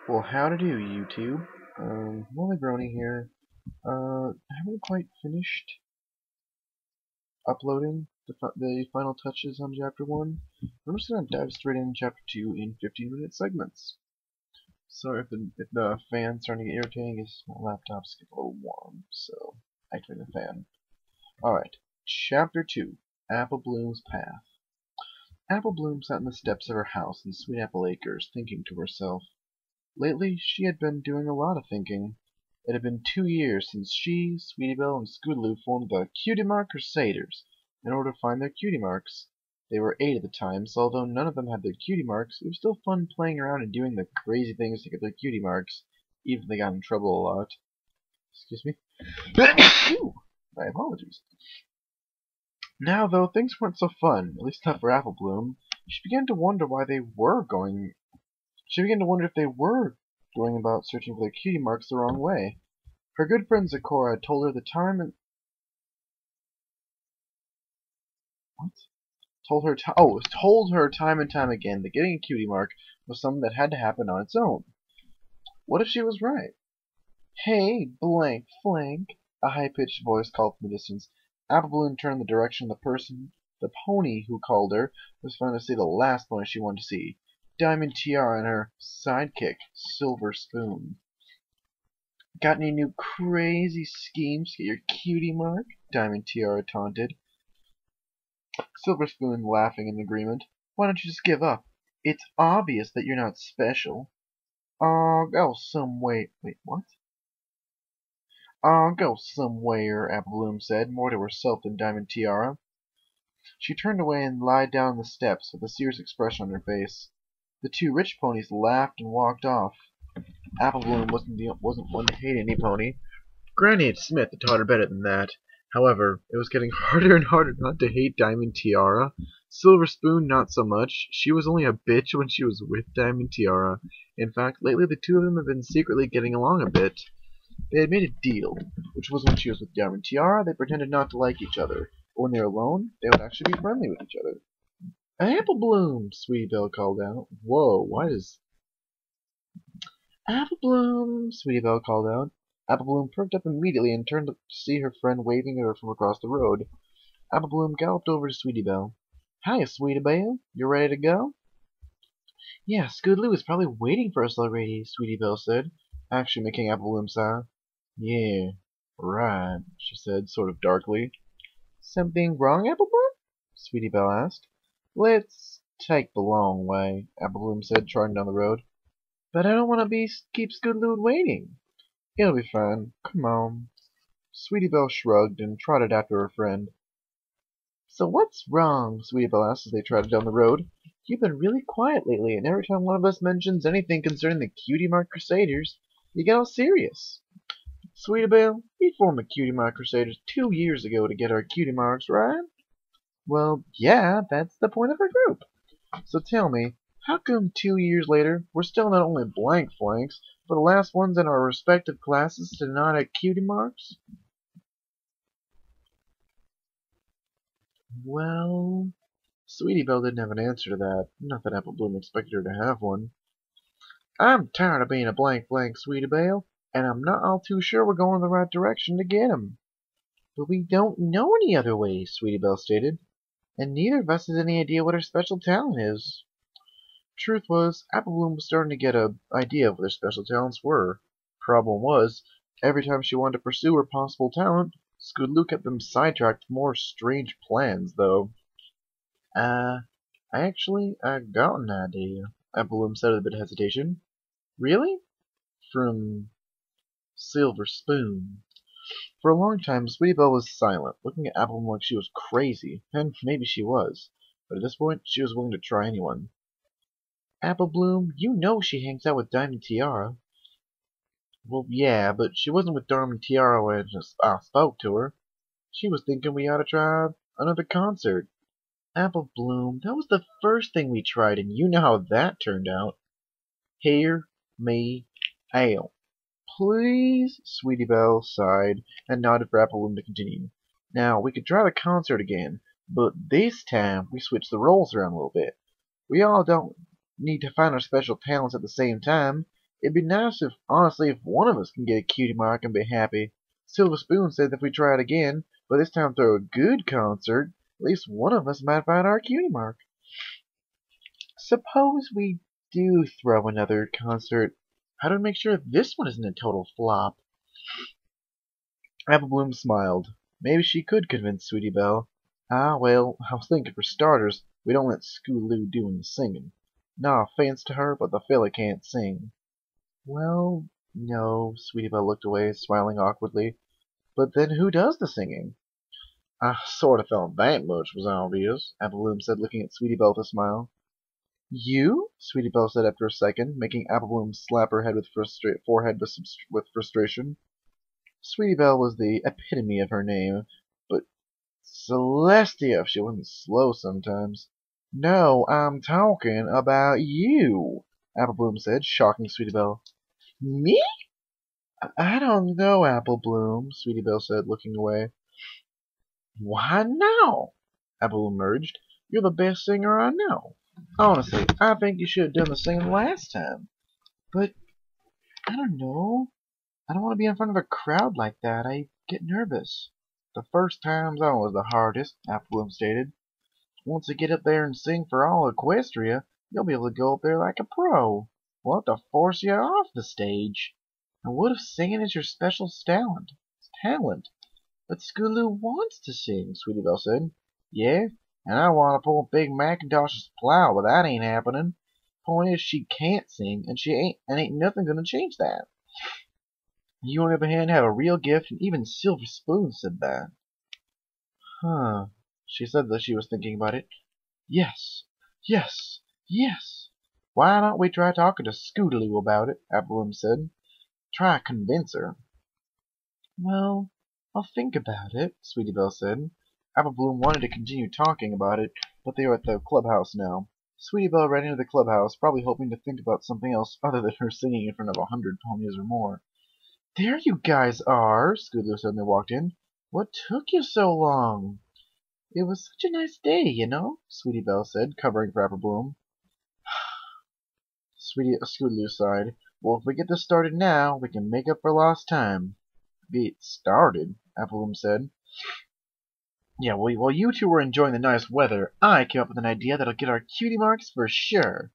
Well, how to do, YouTube? Molly Brony here. Haven't quite finished uploading the final touches on Chapter 1. I'm just gonna dive straight into Chapter 2 in 15-minute segments. Sorry if the fan's starting to get irritating, it's my laptop's getting a little warm, so activate the fan. Alright, Chapter 2, Apple Bloom's Path. Apple Bloom sat on the steps of her house in Sweet Apple Acres, thinking to herself. Lately she had been doing a lot of thinking. It had been 2 years since she, Sweetie Belle, and Scootaloo formed the Cutie Mark Crusaders in order to find their cutie marks. They were 8 at the time, so although none of them had their cutie marks, it was still fun playing around and doing the crazy things to get their cutie marks, even if they got in trouble a lot. Excuse me. Phew! My apologies. Now, though, things weren't so fun, at least not for Apple Bloom. She began to wonder if they were going about searching for their cutie marks the wrong way. Her good friend Zecora had told her told her time and time again that getting a cutie mark was something that had to happen on its own. What if she was right? Hey, blank flank! A high-pitched voice called from the distance. Apple Bloom turned in the direction of the pony who called her, was found to see the last pony she wanted to see. Diamond Tiara and her sidekick, Silver Spoon. Got any new crazy schemes to get your cutie mark? Diamond Tiara taunted. Silver Spoon laughing in agreement. Why don't you just give up? It's obvious that you're not special. Aw, go some way. Wait, what? Aw, go somewhere, Apple Bloom said, more to herself than Diamond Tiara. She turned away and lied down on the steps with a serious expression on her face. The 2 rich ponies laughed and walked off. Apple Bloom wasn't one to hate any pony. Granny and Smith had taught her better than that. However, it was getting harder and harder not to hate Diamond Tiara. Silver Spoon, not so much. She was only a bitch when she was with Diamond Tiara. In fact, lately the 2 of them have been secretly getting along a bit. They had made a deal, which was when she was with Diamond Tiara, they pretended not to like each other. But when they were alone, they would actually be friendly with each other. Apple Bloom, Sweetie Belle called out. Whoa, why does... Apple Bloom, Sweetie Belle called out. Apple Bloom perked up immediately and turned to see her friend waving at her from across the road. Apple Bloom galloped over to Sweetie Belle. Hiya, Sweetie Belle. You ready to go? Yeah, Scootaloo is probably waiting for us already, Sweetie Belle said, actually making Apple Bloom sigh. Yeah, right, she said, sort of darkly. Something wrong, Apple Bloom? Sweetie Belle asked. Let's take the long way, Apple Bloom said, trotting down the road. But I don't want to keep Scootaloo waiting. It'll be fine. Come on. Sweetie Belle shrugged and trotted after her friend. So what's wrong? Sweetie Belle asked as they trotted down the road. You've been really quiet lately, and every time one of us mentions anything concerning the Cutie Mark Crusaders, you get all serious. Sweetie Belle, we formed the Cutie Mark Crusaders 2 years ago to get our cutie marks, right? Well, yeah, that's the point of our group. So tell me, how come 2 years later, we're still not only blank flanks, but the last ones in our respective classes to not have cutie marks? Well, Sweetie Belle didn't have an answer to that. Not that Apple Bloom expected her to have one. I'm tired of being a blank flank, Sweetie Belle, and I'm not all too sure we're going in the right direction to get 'em. But we don't know any other way, Sweetie Belle stated, and neither of us has any idea what our special talent is. Truth was, Apple Bloom was starting to get an idea of what her special talents were. Problem was, every time she wanted to pursue her possible talent, Scootaloo kept them sidetracked with more strange plans, though. I got an idea, Apple Bloom said with a bit of hesitation. Really? From Silver Spoon. For a long time, Sweetie Belle was silent, looking at Apple Bloom like she was crazy, and maybe she was. But at this point, she was willing to try anyone. Apple Bloom, you know she hangs out with Diamond Tiara. Well, yeah, but she wasn't with Diamond Tiara when I spoke to her. She was thinking we ought to try another concert. Apple Bloom, that was the first thing we tried, and you know how that turned out. Hear me out. Please, Sweetie Belle sighed and nodded for Apple Bloom to continue. Now, we could try the concert again, but this time we switch the roles around a little bit. We all don't need to find our special talents at the same time. It'd be nice if, honestly, if one of us can get a cutie mark and be happy. Silver Spoon said if we try it again, but this time throw a good concert, at least one of us might find our cutie mark. Suppose we do throw another concert. How do we make sure this one isn't a total flop? Apple Bloom smiled. Maybe she could convince Sweetie Belle. Ah, well, I was thinking for starters, we don't let Scootaloo do any singing. No offense to her, but the fella can't sing. Well, no, Sweetie Belle looked away, smiling awkwardly. But then who does the singing? I sort of felt that much was obvious, Apple Bloom said, looking at Sweetie Belle with a smile. You? Sweetie Belle said after a second, making Apple Bloom slap her head with forehead with frustration. Sweetie Belle was the epitome of her name, but Celestia, if she wasn't slow sometimes. No, I'm talking about you, Apple Bloom said, shocking Sweetie Belle. Me? I don't know, Apple Bloom, Sweetie Belle said, looking away. Why now? Apple Bloom urged. You're the best singer I know. Honestly, I think you should have done the singing last time. But, I don't know. I don't want to be in front of a crowd like that. I get nervous. The first time's always the hardest, Apple Bloom stated. Once you get up there and sing for all Equestria, you'll be able to go up there like a pro. We'll have to force you off the stage. And what if singing is your special talent? But Scootaloo wants to sing, Sweetie Belle said. Yeah, and I want to pull Big Macintosh's plow, but that ain't happening. Point is, she can't sing, and ain't nothing gonna change that. You, on the other hand, have a real gift, and even Silver Spoon said that. Huh. She said that she was thinking about it. Yes, yes, yes. Why don't we try talking to Scootaloo about it? Apple Bloom said. Try to convince her. Well, I'll think about it, Sweetie Belle said. Apple Bloom wanted to continue talking about it, but they were at the clubhouse now. Sweetie Belle ran into the clubhouse, probably hoping to think about something else other than her singing in front of 100 ponies or more. There you guys are, Scootaloo suddenly walked in. What took you so long? It was such a nice day, you know, Sweetie Belle said, covering for Apple Bloom. Scootaloo sighed. Well, if we get this started now, we can make up for lost time. Get started, Apple Bloom said. Yeah, well, while you two were enjoying the nice weather, I came up with an idea that'll get our cutie marks for sure.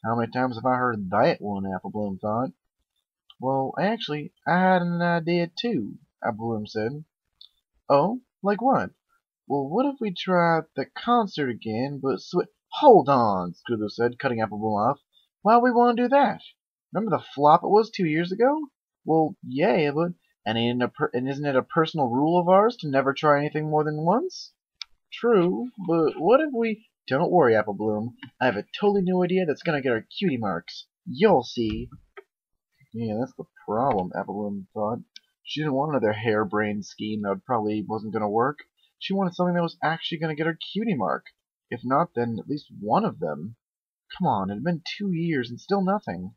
How many times have I heard that one, Apple Bloom thought. Well, actually, I had an idea too, Apple Bloom said. Oh, like what? Well, what if we tried the concert again, but Hold on, Scootaloo said, cutting Apple Bloom off. Why would we want to do that? Remember the flop it was 2 years ago? Well, yeah, but and isn't it a personal rule of ours to never try anything more than once? True, but what if we... Don't worry, Apple Bloom. I have a totally new idea that's gonna get our cutie marks. You'll see. Yeah, that's the problem, Apple Bloom thought. She didn't want another harebrained scheme that probably wasn't gonna work. She wanted something that was actually gonna get her cutie mark. If not, then at least one of them. Come on, it had been 2 years and still nothing.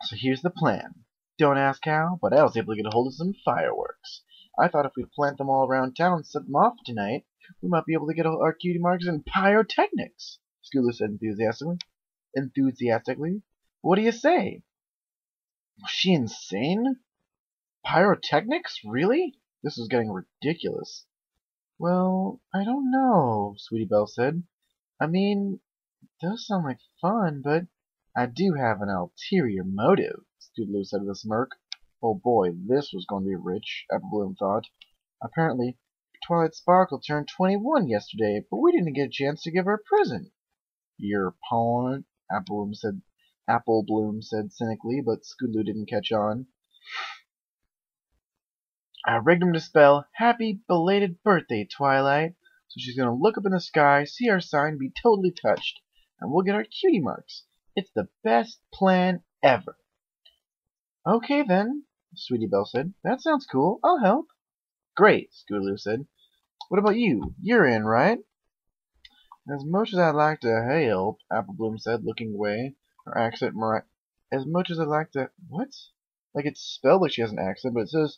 So here's the plan. Don't ask how, but I was able to get a hold of some fireworks. I thought if we plant them all around town and set them off tonight, we might be able to get our cutie marks in pyrotechnics, Scootaloo said enthusiastically. What do you say? Was she insane? Pyrotechnics? Really? This was getting ridiculous. Well, I don't know, Sweetie Belle said. I mean, it does sound like fun, but I do have an ulterior motive, Scootaloo said with a smirk. Oh boy, this was going to be rich, Apple Bloom thought. Apparently, Twilight Sparkle turned 21 yesterday, but we didn't get a chance to give her a present. Your point, Apple Bloom said cynically, but Scootaloo didn't catch on. I rigged him to spell, Happy Belated Birthday, Twilight. So she's going to look up in the sky, see our sign, be totally touched. And we'll get our cutie marks. It's the best plan ever. Okay then, Sweetie Belle said. That sounds cool. I'll help. Great, Scootaloo said. What about you? You're in, right? As much as I'd like to help, Apple Bloom said, looking away. Her accent As much as I'd like to... What? Like it's spelled like she has an accent, but it says...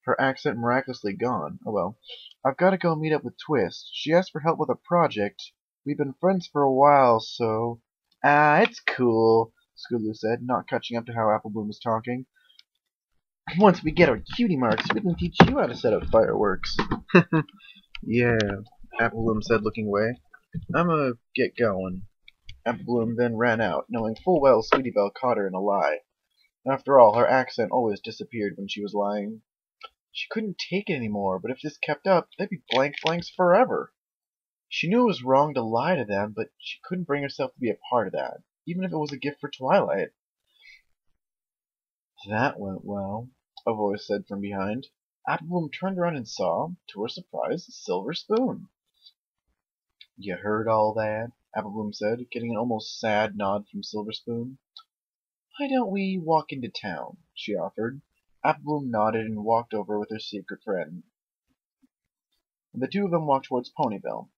Her accent miraculously gone. Oh well. I've got to go meet up with Twist. She asked for help with a project. We've been friends for a while, so... it's cool. Scootaloo said, not catching up to how Apple Bloom was talking. Once we get our cutie marks, we can teach you how to set up fireworks. Yeah, Apple Bloom said, looking away. I'ma get going. Apple Bloom then ran out, knowing full well Sweetie Belle caught her in a lie. After all, her accent always disappeared when she was lying. She couldn't take it anymore, but if this kept up, they'd be blank flanks forever. She knew it was wrong to lie to them, but she couldn't bring herself to be a part of that, even if it was a gift for Twilight. That went well, a voice said from behind. Apple Bloom turned around and saw, to her surprise, a silver spoon. You heard all that? Apple Bloom said, getting an almost sad nod from Silver Spoon. Why don't we walk into town? She offered. Apple Bloom nodded and walked over with her secret friend. The two of them walked towards Ponyville.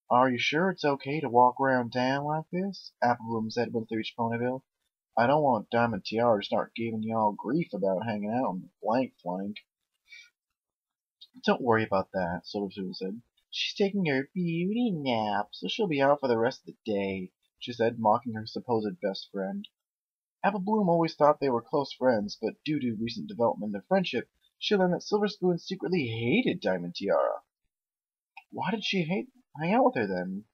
Are you sure it's okay to walk around town like this? Apple Bloom said once they reached Ponyville. I don't want Diamond Tiara to start giving y'all grief about hanging out on the blank flank. Don't worry about that, Silver Spoon said. She's taking her beauty nap, so she'll be out for the rest of the day, she said, mocking her supposed best friend. Apple Bloom always thought they were close friends, but due to recent development in their friendship, she learned that Silver Spoon secretly hated Diamond Tiara. Why did she hang out with her then?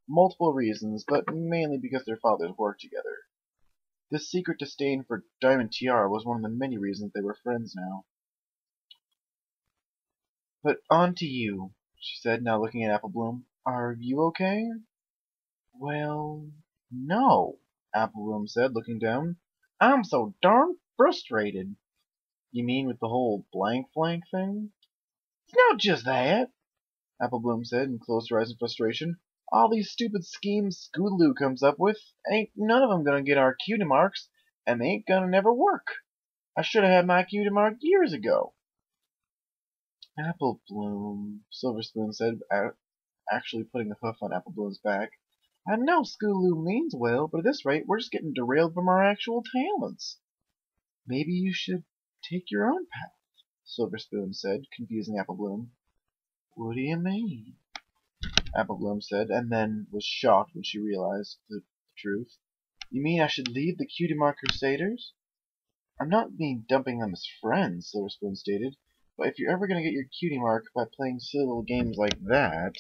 Multiple reasons, but mainly because their fathers worked together. This secret disdain for Diamond Tiara was one of the many reasons they were friends now. But on to you, she said, now looking at Apple Bloom. Are you okay? Well, no, Apple Bloom said, looking down. I'm so darn frustrated. You mean with the whole blank flank thing? It's not just that, Apple Bloom said, and closed her eyes in frustration. All these stupid schemes Scootaloo comes up with, ain't none of 'em gonna get our cutie marks, and they ain't gonna never work. I should have had my cutie mark years ago. Apple Bloom, Silver Spoon said, actually putting a hoof on Apple Bloom's back. I know Scootaloo means well, but at this rate, we're just getting derailed from our actual talents. Maybe you should take your own path, Silver Spoon said, confusing Apple Bloom. What do you mean? Apple Bloom said, and then was shocked when she realized the truth. You mean I should leave the Cutie Mark Crusaders? I'm not dumping them as friends, Silver Spoon stated, but if you're ever going to get your cutie mark by playing silly little games like that...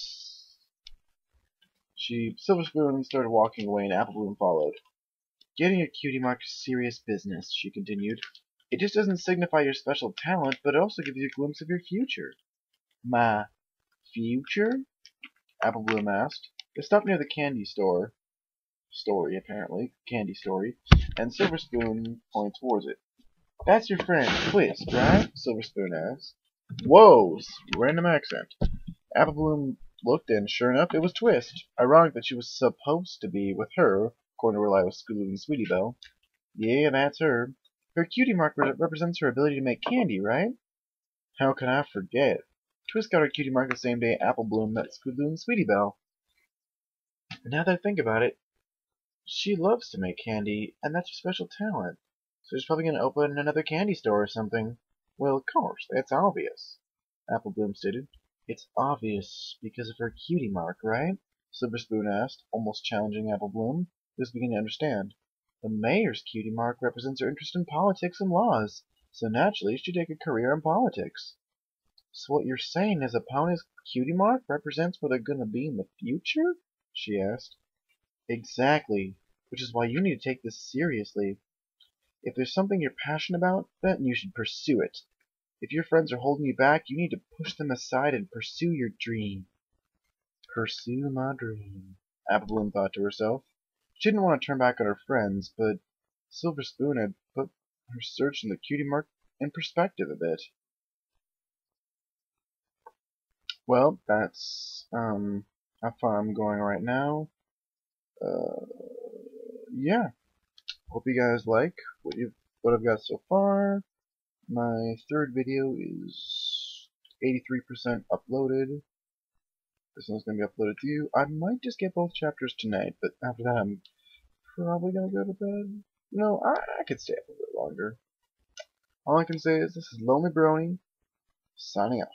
Silver Spoon started walking away and Apple Bloom followed. Getting a cutie mark is serious business, she continued. It just doesn't signify your special talent, but it also gives you a glimpse of your future. My future? Apple Bloom asked. They stopped near the candy store. Story, apparently. Candy story. And Silver Spoon pointed towards it. That's your friend, Twist, right? Silver Spoon asked. Whoa! Random accent. Apple Bloom looked, and sure enough, it was Twist. Ironic that she was supposed to be with her, according to rely with Scootaloo and Sweetie Belle. Yeah, that's her. Her cutie mark represents her ability to make candy, right? How can I forget? Twist got her cutie mark the same day Apple Bloom met Scootaloo and Sweetie Belle. Now that I think about it, she loves to make candy, and that's her special talent. So she's probably going to open another candy store or something. Well, of course, that's obvious, Apple Bloom stated. It's obvious because of her cutie mark, right? Silver Spoon asked, almost challenging Apple Bloom, who was beginning to understand. The mayor's cutie mark represents her interest in politics and laws, so naturally she'd take a career in politics. So what you're saying is Eponia's cutie mark represents where they're going to be in the future? She asked. Exactly, which is why you need to take this seriously. If there's something you're passionate about, then you should pursue it. If your friends are holding you back, you need to push them aside and pursue your dream. Pursue my dream, Apple Bloom thought to herself. She didn't want to turn back on her friends, but Silver Spoon had put her search in the cutie mark in perspective a bit. Well, that's how far I'm going right now. Yeah. Hope you guys like what I've got so far. My third video is 83% uploaded. This one's going to be uploaded to you. I might just get both chapters tonight, but after that I'm probably going to go to bed. No, I could stay up a bit longer. All I can say is this is Lonely Brony, signing off.